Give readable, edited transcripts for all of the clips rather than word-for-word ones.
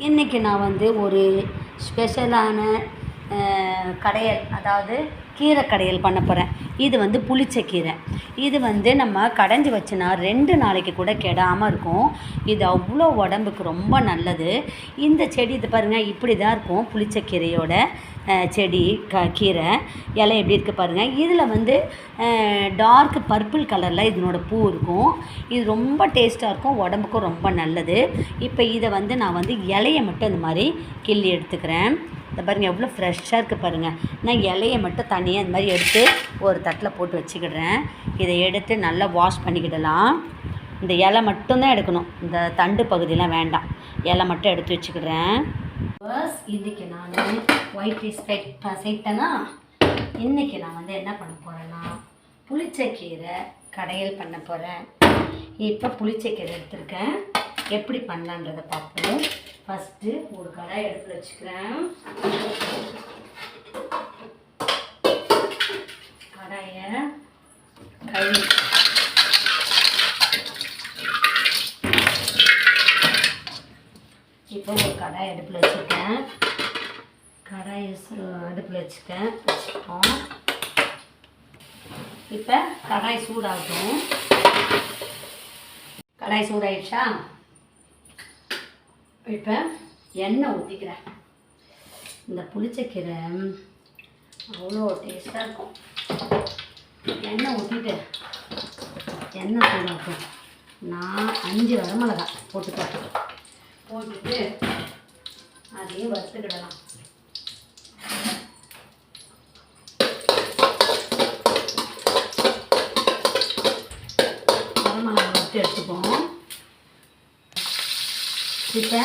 இன்றைக்கி நான் வந்து ஒரு ஸ்பெஷலான கடையல், அதாவது கீரை கடையல் பண்ண போகிறேன். இது வந்து புளிச்ச கீரை. இது வந்து நம்ம கடைஞ்சி வச்சோன்னா 2 நாளைக்கு கூட கெடாமல் இருக்கும். இது அவ்வளோ உடம்புக்கு ரொம்ப நல்லது. இந்த செடி இது பாருங்கள், இப்படி தான் இருக்கும் புளிச்ச கீரையோட செடி. கீரை இலை எப்படி இருக்குது பாருங்கள். இதில் வந்து டார்க் பர்பிள் கலரில் இதனோட பூ இருக்கும். இது ரொம்ப டேஸ்ட்டாக இருக்கும், உடம்புக்கும் ரொம்ப நல்லது. இப்போ இதை வந்து நான் வந்து இலையை மட்டும் இந்த மாதிரி கிள்ளி எடுத்துக்கிறேன். இந்த பாருங்கள் எவ்வளோ ஃப்ரெஷ்ஷாக இருக்குது பாருங்கள். நான் இலையை மட்டும் தனியாக இந்த மாதிரி எடுத்து ஒரு தட்டில் போட்டு வச்சுக்கிடுறேன். இதை எடுத்து நல்லா வாஷ் பண்ணிக்கிடலாம். இந்த இலை மட்டும்தான் எடுக்கணும், இந்த தண்டு பகுதியெலாம் வேண்டாம். இலை மட்டும் எடுத்து வச்சுக்கிடுறேன். பஸ் இன்றைக்கி நான் ஒயிட் ரைஸ் செய்யிட்டேன்னா, இன்றைக்கி நான் வந்து என்ன பண்ண போகிறேன்னா புளிச்சக்கீரை கடையல் பண்ண போகிறேன். இப்போ புளிச்சக்கீரை எடுத்துருக்கேன், எப்படி பண்ணலான்றதை பார்ப்போம். ஃபஸ்ட்டு ஒரு கடாய் அடுப்பில் வச்சுக்கிறேன். கடாயை கழுவி இப்போ ஒரு கடாய் அடுப்பில் வச்சுருக்கேன். கடாய் அடுப்பில் வச்சுட்டோம். இப்போ கடாய் சூடாகட்டும். கடாய் சூடாயிடுச்சா? இப்போ எண்ணெய் ஊற்றிக்கிறேன். இந்த புளிச்சக்கீரை அவ்வளோ டேஸ்ட்டாக இருக்கும். எண்ணெய் ஊற்றிட்டு எண்ணெய் சூடாகும். நான் 5 வரமிளகா போட்டுட்டு அதையும் வறுத்துக்கிடலாம். வரமிளகா வறுத்து எடுத்துப்போம். இப்போ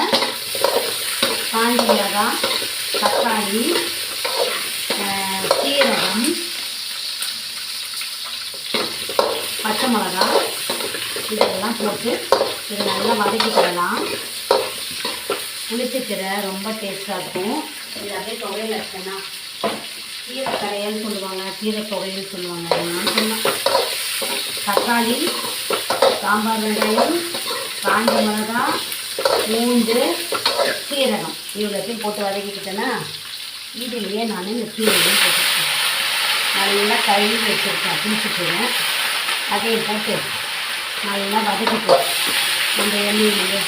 காஞ்ச மிளகாய், தக்காளி, சீரகம், பச்சை மிளகாய் இதெல்லாம் போட்டு இதை நல்லா வதக்கிக்கிடலாம். புளிச்சக்கீரை ரொம்ப டேஸ்ட்டாக இருக்கும். இது அப்படியே துவையல் வச்சேன்னா கீரை கடையல்னு சொல்லுவாங்க, கீரை துவையல் சொல்லுவாங்க. நான் சொன்னேன் தக்காளி, சாம்பார் வெங்காயம், காஞ்ச மிளகாய், பூண்டு, சீரகம் இவ்வளோத்தையும் போட்டு வதக்கிக்கிட்டேன்னா இதுலேயே நான் இந்த கீரையும் போட்டுருக்கேன். நல்லா கழுவி வச்சுருக்கேன் புளிச்சக்கீரை. அதையும் போட்டு நல்லா வதக்கிட்டு அந்த எண்ணெயிலேயே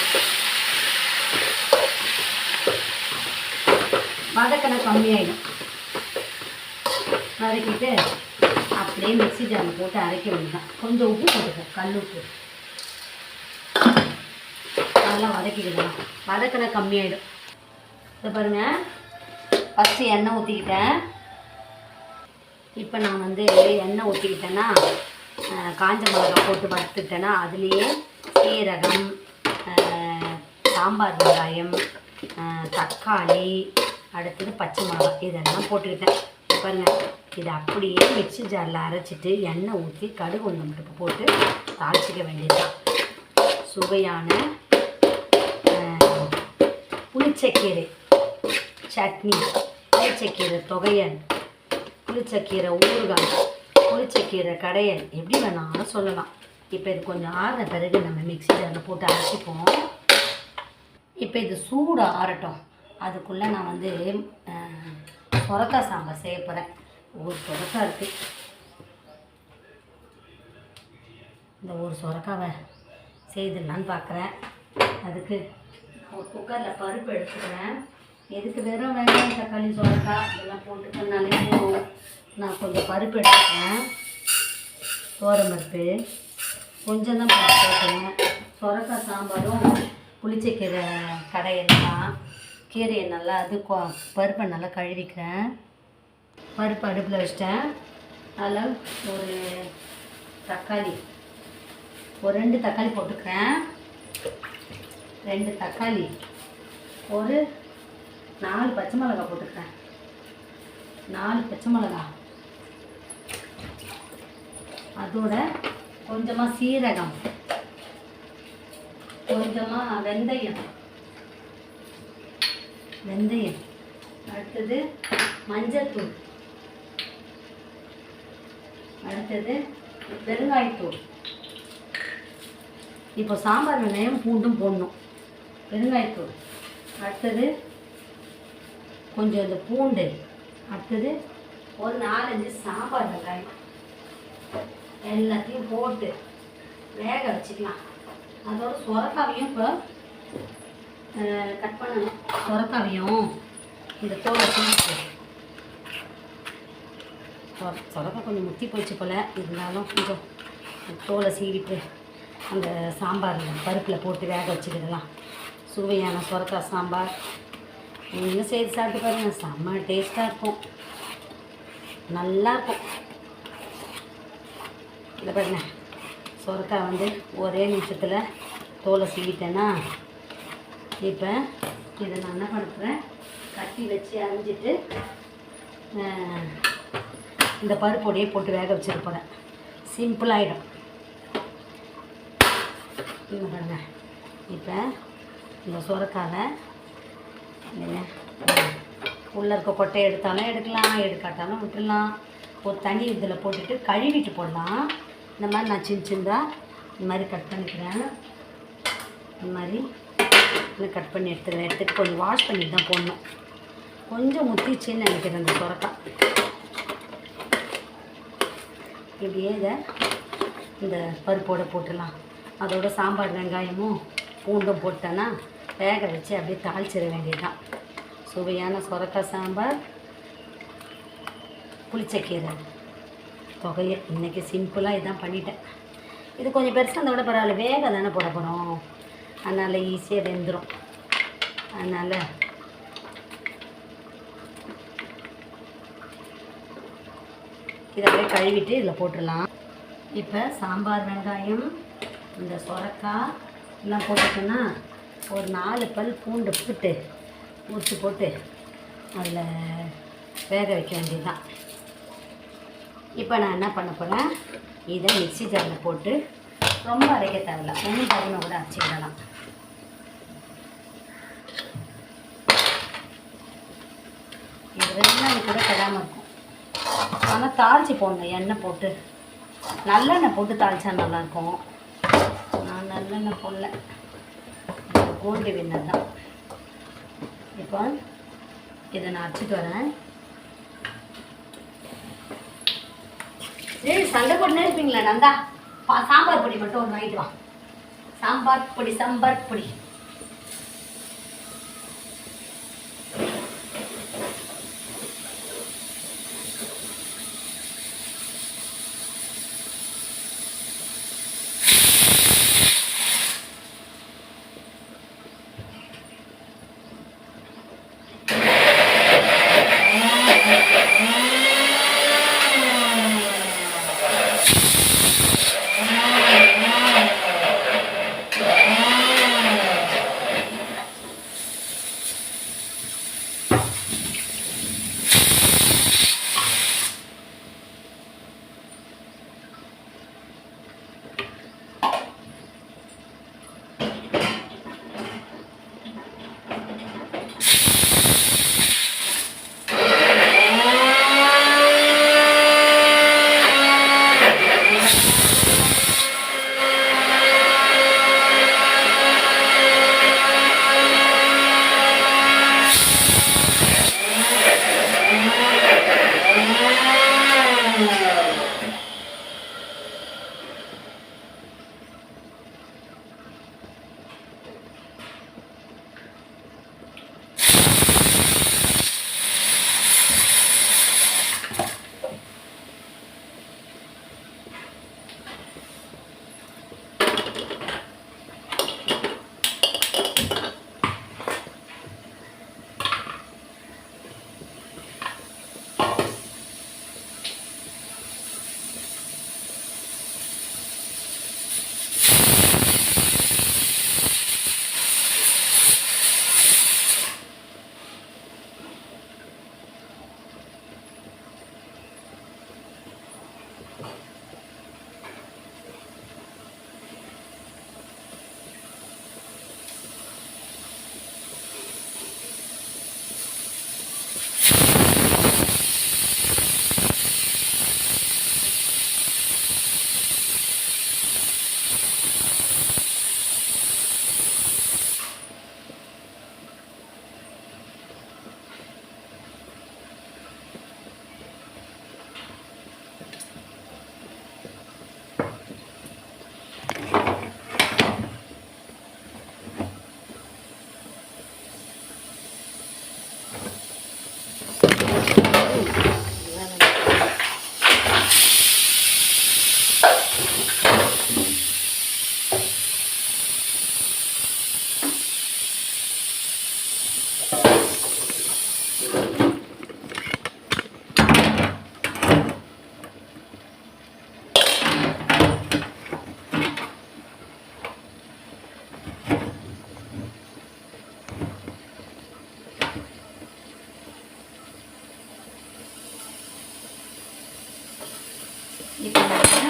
வதக்கின கம்மியாயிடும். வதக்கிட்டு அப்படியே மிக்ஸி ஜாரில் போட்டு அரைக்க வேண்டியதான். கொஞ்சம் உப்பு போட்டுக்க, கல் உப்பு. நல்லா வதக்கிக்கிடலாம். வதக்கின கம்மியாயிடும். இதை பாருங்கள், ஃபஸ்ட்டு எண்ணெய் ஊற்றிக்கிட்டேன். இப்போ நான் வந்து எண்ணெய் ஊற்றிக்கிட்டேன்னா காஞ்ச மிளகாய் போட்டு வறுத்துக்கிட்டேன்னா அதுலேயே சீரகம், சாம்பார் வெங்காயம், தக்காளி, அடுத்தது பச்சை மிளகாய் இதெல்லாம் போட்டுக்கிட்டேன். பாருங்கள், இதை அப்படியே மிக்ஸி ஜாரில் அரைச்சிட்டு எண்ணெய் ஊற்றி கடுகு உளுந்தம்பருப்பு போட்டு தாளிச்சிக்க வேண்டியதுதான். சுவையான புளிச்சக்கீரை சட்னி, புளிச்சக்கீரை துவையல், புளிச்சக்கீரை ஊறுகாய், புளிச்சக்கீரை கடையல் எப்படி வேணாலும் சொல்லலாம். இப்போ இது கொஞ்சம் ஆறின பிறகு நம்ம மிக்ஸி ஜாரில் போட்டு அரைச்சிப்போம். இப்போ இது சூடு ஆறட்டும். அதுக்குள்ளே நான் வந்து சொரக்காய் சாம்பார் செய்ய போகிறேன். ஒரு சொரக்காய் இருக்குது. இந்த ஒரு சொரக்காவை செய்திடலான்னு பார்க்குறேன். அதுக்கு ஒரு குக்கரில் பருப்பு எடுத்துக்கிறேன். எதுக்கு வெறும் வெங்காயம், தக்காளி, சொரக்காய் இதெல்லாம் போட்டுக்கனாலே போதும். நான் கொஞ்சம் பருப்பு எடுத்துக்கிறேன். பருப்பு கொஞ்சம் தான் போட்டுக்கிறேன். சொரக்காய் சாம்பாரும் புளிச்சக்கீரை கடையெல்லாம் கீரையை நல்லா பருப்பை நல்லா கழுவிக்கிறேன். பருப்பு அடுப்பில் வச்சிட்டேன். அதில் ஒரு தக்காளி, ஒரு 2 தக்காளி போட்டுக்கிறேன். 2 தக்காளி, ஒரு 4 பச்சை மிளகாய் போட்டுக்கிறேன். 4 பச்சை மிளகாய், அதோட கொஞ்சமாக சீரகம், கொஞ்சமாக வெந்தயம், அடுத்தது மஞ்சள்தூள், அடுத்தது பெருங்காயத்தூள். இப்போ சாம்பார் வெங்காயம் பூண்டும் போடணும். பெருங்காயத்தூள், அடுத்தது கொஞ்சம் இந்த பூண்டு, அடுத்தது ஒரு 4-5 சாம்பார் வெங்காயம் எல்லாத்தையும் போட்டு வேக வச்சுக்கலாம். அதோட சுரக்காவையும் இப்போ கட் பண்ணணும். சுரக்காவையும் இந்த தோலை சீவிட்டு, சுரக்காய் கொஞ்சம் முத்தி போச்சு போல், இருந்தாலும் கொஞ்சம் தோலை சீவிட்டு அந்த சாம்பாரில் பருப்பில் போட்டு வேக வச்சுக்கிடலாம். சுவையான சுரக்காய் சாம்பார் நீங்களும் செய்து சாப்பிட்டு பாருங்கள், செம்ம டேஸ்ட்டாக இருக்கும், நல்லாயிருக்கும். இதை பாருங்க, சுரக்காய் வந்து ஒரே நிமிஷத்தில் தோலை சீவிட்டேன்னா இப்போ இதை நான் என்ன பண்ணுறேன், கட்டி வச்சு அரிஞ்சிட்டு இந்த பருப்பொடியே போட்டு வேக வச்சுட்டு போகிறேன். சிம்பிளாகிடும். இது பாருங்க, இப்போ இந்த சுரக்காவை உள்ளே இருக்க கொட்டையை எடுத்தாலும் எடுக்கலாம், எடுக்காட்டாலும் விட்டுடலாம். ஒரு தனி இதில் போட்டுட்டு கழுவிட்டு போடலாம். இந்த மாதிரி நான் சின்னதாக இந்த மாதிரி கட் பண்ணிக்கிறேன். இந்த மாதிரி கட் பண்ணி எடுத்துட்டு கொஞ்சம் வாஷ் பண்ணிட்டு தான் போடணும். கொஞ்சம் முத்திச்சின்னு நினைக்கிறேன் இந்த சுரக்காய். இப்படியே இதை இந்த பருப்போடு போட்டுடலாம். அதோட சாம்பார் வெங்காயமும் பூண்டும் போட்டேன்னா வேக வச்சு அப்படியே தாளிச்சிட வேண்டியதுதான். சுவையான சுரக்காய் சாம்பார், புளிச்சக்கீரை தொகையல். இன்றைக்கி சிம்பிளாக இதான் பண்ணிட்டேன். இது கொஞ்சம் பெருசாக இருந்தால் கூட பரவாயில்ல, வேக தானே போட போகிறோம், அதனால் ஈஸியாக வெந்துடும். அதனால் இதை அப்படியே கழுவிட்டு இதில் போட்டுடலாம். இப்போ சாம்பார் வெங்காயம் இந்த சுரக்காய் எல்லாம் போட்டுட்டோன்னா ஒரு 4 பல் பூண்டு உரித்து போட்டு அதில் வேக வைக்க வேண்டியதுதான். இப்போ நான் என்ன பண்ண போகிறேன், இதை மிக்ஸி ஜாரில் போட்டு ரொம்ப அரைக்க தேவையில்ல, 1 தடவை கூட அரைச்சிடலாம். இது வெங்காயம் கூட கெடாமல் இருக்கும். ஆனால் தாளித்து போடணும், எண்ணெய் போட்டு நல்லெண்ணெய் போட்டு தாளித்தா நல்லாயிருக்கும். நான் நல்லெண்ணெய் போடல, கோல்டு வின்னர் தான். இப்போ இதை நான் அரைச்சிட்டு வரேன். சரி, சண்டை போட்டுனே இருப்பீங்களா? நந்தா சாம்பார் பொடி மட்டும் ஒன்று வாங்கிட்டு வா. சாம்பார் பொடி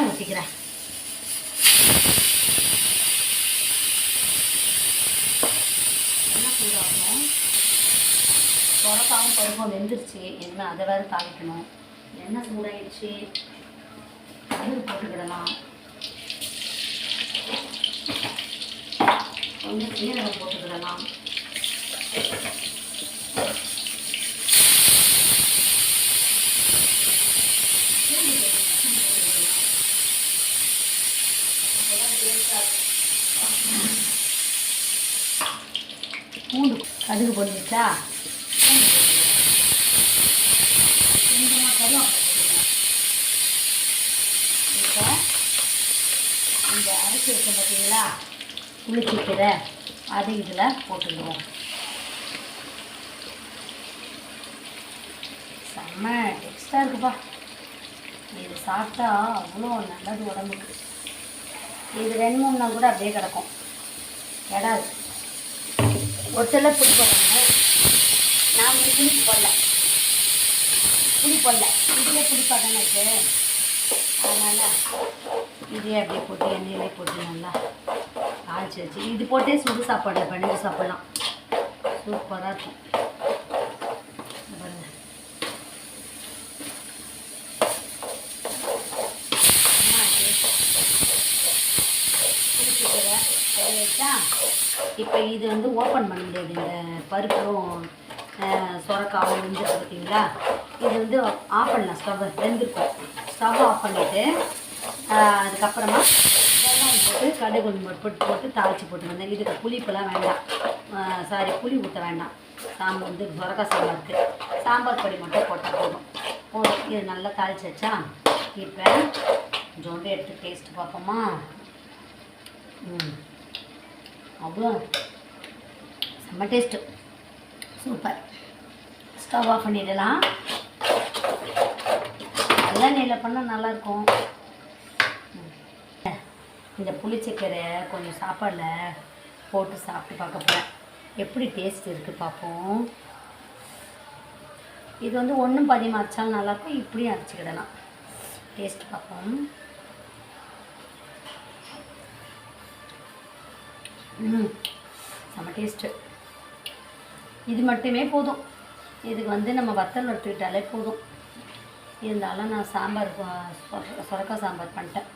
எண்ணெய் ஊற்றிக்கிறேன். எண்ணெய் சூடாகும். சொரக்காவும் பருப்பும் வெந்துருச்சு. இனிமேல் அதை வேறு தாளிக்கணும். எண்ணெய் சூடாயிடுச்சு. கடுகு போட்டுக்கிடலாம். கொஞ்சம் சீரகம் போட்டுக்கிடலாம். பூண்டு கடுகு போட்டுச்சா கொஞ்சமாக கருவேப்பிலை. இப்போ இந்த அரிசி வச்சோம் பார்த்தீங்களா, புளிச்சிக்கீரை, அது இதில் போட்டுடுவோம். செம்ம டேஸ்ட்டாக இருக்குப்பா. இது சாப்பிட்டா அவ்வளோ நல்லது உடம்புக்கு. இது 2-3 நாள் கூட அப்படியே கிடக்கும், கிடாது. ஒரு சிலர் புளி போடுறாங்க. நான் வந்து புளி போடல, இதிலே புளிப்பாக தானே இருக்குது. அதனால் இதே அப்படியே போட்டு எண்ணெயிலே போட்டு நல்லா தாளிச்சு வச்சு இது போட்டே சுடு சாப்பாடு பண்ணி சாப்பிட்லாம். சூப்பராக இருக்கும். பாருங்க, புளிச்சிக்கீரை கறி வச்சா. இப்போ இது வந்து ஓப்பன் பண்ண முடியாது. இந்த பருப்பும் சொரக்காவும் வெந்துருக்கு பார்த்தீங்களா, இது வந்து ஆஃப் பண்ணலாம். ஸ்டவ் வெந்திருக்கும். ஸ்டவ் ஆஃப் பண்ணிவிட்டு அதுக்கப்புறமா வெங்காயம் போட்டு கடுகு போட்டு தாளித்து போட்டு வந்தேன். இதுக்கு புளிப்பெல்லாம் வேண்டாம். புளி ஊற்ற வேண்டாம். சாம்பார் வந்து சொரக்காய் சாம்பாருக்கு சாம்பார் பொடி மட்டும் போட்டால் போதும். இது நல்லா தாளித்து வச்சா. இப்போ கொஞ்சோண்டு எடுத்து டேஸ்ட்டு பார்ப்போமா. அவ்வளோ செம்ம டேஸ்ட்டு, சூப்பர். ஸ்டவ் ஆஃப் பண்ணிடலாம். நல்லா நெய்யில் பண்ணால் நல்லாயிருக்கும். இந்த புளிச்சக்கீரை கொஞ்சம் சாப்பாடில் போட்டு சாப்பிட்டு பார்க்க போகிறேன், எப்படி டேஸ்ட் இருக்குது பார்ப்போம். இது வந்து ஒன்றும் பாதியமாக அரைச்சாலும் நல்லாயிருக்கும், இப்படியும் அரைச்சிக்கிடலாம். டேஸ்ட் பார்ப்போம். செம்ம டேஸ்ட்டு. இது மட்டுமே போதும். இதுக்கு வந்து நம்ம வத்தல் எடுத்துக்கிட்டாலே போதும். இருந்தாலும் நான் சாம்பார் சொரக்காய் சாம்பார் பண்ணிட்டேன்.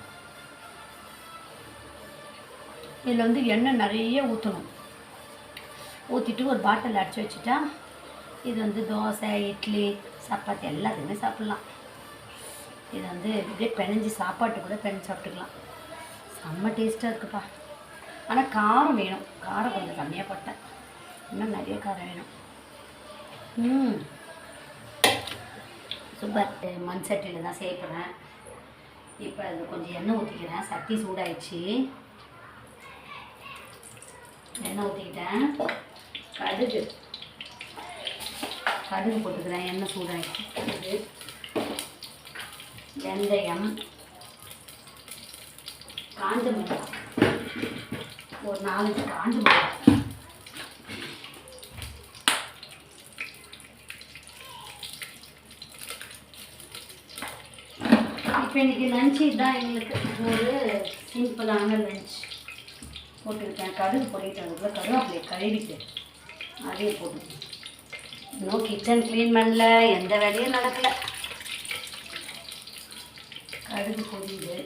இதில் வந்து எண்ணெய் நிறைய ஊற்றணும். ஊற்றிட்டு ஒரு பாட்டில் அடித்து வச்சுட்டா இது வந்து தோசை, இட்லி, சப்பாத்தி எல்லாத்துக்குமே சாப்பிட்லாம். இது வந்து இப்படியே பிணைஞ்சி சாப்பாட்டு கூட பிணைஞ்சி சாப்பிட்டுக்கலாம். செம்ம டேஸ்ட்டாக இருக்குப்பா. ஆனால் காரம் வேணும். காரம் கொஞ்சம் கம்மியாக போட்டேன், இன்னும் நிறைய காரம் வேணும். சூப்பர். மண் சட்டியில் தான் சேர்க்குறேன். இப்போ அது கொஞ்சம் எண்ணெய் ஊற்றிக்கிறேன். சட்டி சூடாயிடுச்சு. எண்ணெய் ஊற்றிக்கிட்டேன். கடுகு போட்டுக்கிறேன். எண்ணெய் சூடாயிடுச்சு. கடுகு, வெந்தயம், காஞ்ச மிளகாய், ஒரு 4 காஞ்ச மிளகாய். இப்போ இன்றைக்கி லஞ்சு இதுதான் எங்களுக்கு. ஒரு சிம்பிளான லஞ்ச் போட்டுக்கிட்டேன். கடுகு பொடிட்டு அதுக்குள்ளே கருவேப்பிலையை கழுவிட்டு அதையே போட்டுக்கிட்டேன். இன்னும் கிச்சன் க்ளீன் பண்ணல, எந்த வேலையும் நடக்கலை. கடுகு பொடியுது,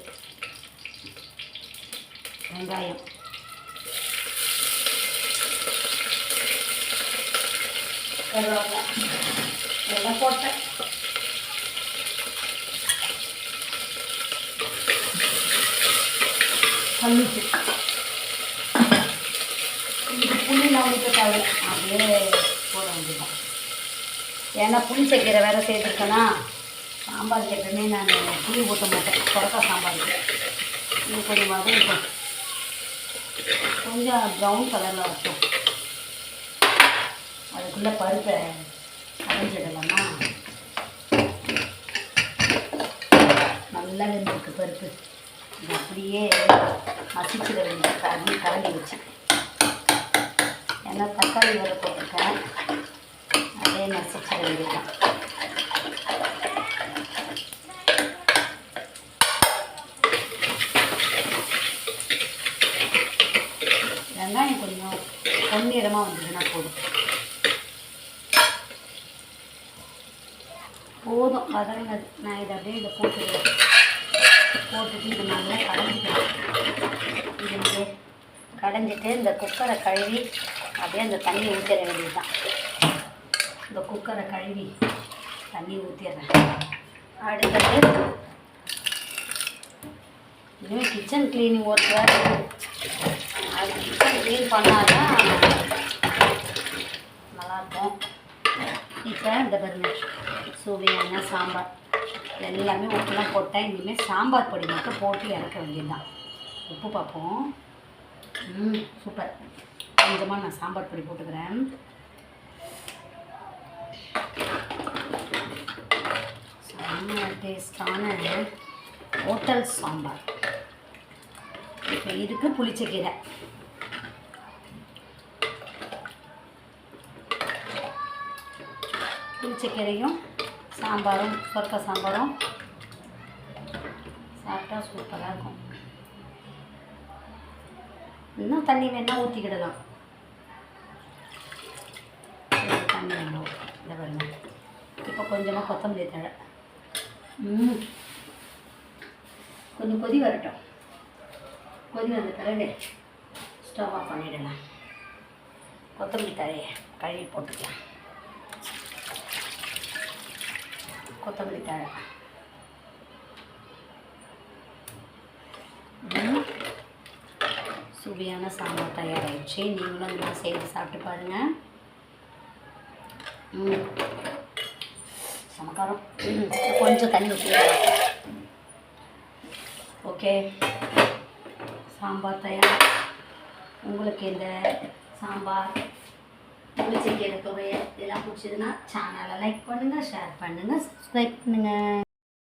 வெங்காயம், கருவேப்பிலை எல்லாம் போட்டேன். கல்லுப்பு, இது புளியெலாம் ஊற்ற தேவை, அப்படியே போட வேண்டியதான். ஏன்னா புளிச்சக்கீரை வேறு சேர்த்துருக்கேன்னா சாம்பாருக்கு எப்பவுமே நான் புளி ஊற்ற மாட்டேன். சொரக்காய் சாம்பாருக்கு இது கொஞ்சம் வதக்கும், கொஞ்சம் ப்ரௌன் கலரில் வச்சோம். அதுக்குள்ளே பருப்பை கரைஞ்சிடலாமா. நல்லா வெந்திருக்கு பருப்பு. இது அப்படியே மசிச்சிட வேண்டியது, அப்படியே கலந்து வச்சு. ஏன்னா தக்காளி வேறு போட்டிருக்கேன், அப்படியே மசிச்சிட வேண்டியதுதான். போதும் வதங்கினது. நான் இதை அப்படியே இதை போட்டுட்டு இது நல்லா கடைஞ்சிக்கலாம். இது வந்து கடைஞ்சிட்டு இந்த குக்கரை கழுவி அப்படியே அந்த தண்ணி ஊற்றிட வேண்டியது தான். இந்த குக்கரை கழுவி தண்ணி ஊற்றிடுறேன். அடுத்தது இனிமேல் கிச்சன் க்ளீனிங் ஒர்க் வேறு அது கிச்சன் க்ளீன் பண்ணாதான் நல்லாயிருக்கும். இப்போ இந்த பாருங்க சுவையான சாம்பார் எல்லாமே உப்புலாம் போட்டேன். இனிமேல் சாம்பார் பொடி மட்டும் போட்டு இறக்க வேண்டியதுதான். உப்பு பார்ப்போம். சூப்பர். கொஞ்சமாக நான் சாம்பார் பொடி போட்டுக்கிறேன். செம்ம டேஸ்டான ஹோட்டல் சாம்பார். இப்போ இதுக்கு புளிச்சக்கீரை. புளிச்சக்கீரையும் சாம்பாரும் சொரக்க சாம்பாரும் சாப்பிட்டா சூப்பராக இருக்கும். இன்னும் தண்ணி வேணால் ஊற்றிக்கிடலாம். தண்ணி வேணும் இதை பாருங்க. இப்போ கொஞ்சமாக கொத்தமல்லி தழை. கொஞ்சம் கொதி வரட்டும். கொதி வந்த பிறகு ஸ்டவ் ஆஃப் பண்ணிடலாம். கொத்தமல்லி தழையை கழுவி போட்டுக்கலாம். கொத்தமல்லி தழை சுவையான சாம்பார் தயாராகிடுச்சு. நீங்களும் அந்த மாதிரி செய்து சாப்பிட்டு பாருங்கள். சமக்காரம் கொஞ்சம் தண்ணி ஊற்றிடலாம். ஓகே, சாம்பார் தயார். உங்களுக்கு இந்த சாம்பார் புளிச்சக்கீரை துவையல் இதெல்லாம் பிடிச்சதுன்னா சேனலை லைக் பண்ணுங்கள், ஷேர் பண்ணுங்கள், சப்ஸ்கிரைப் பண்ணுங்கள்.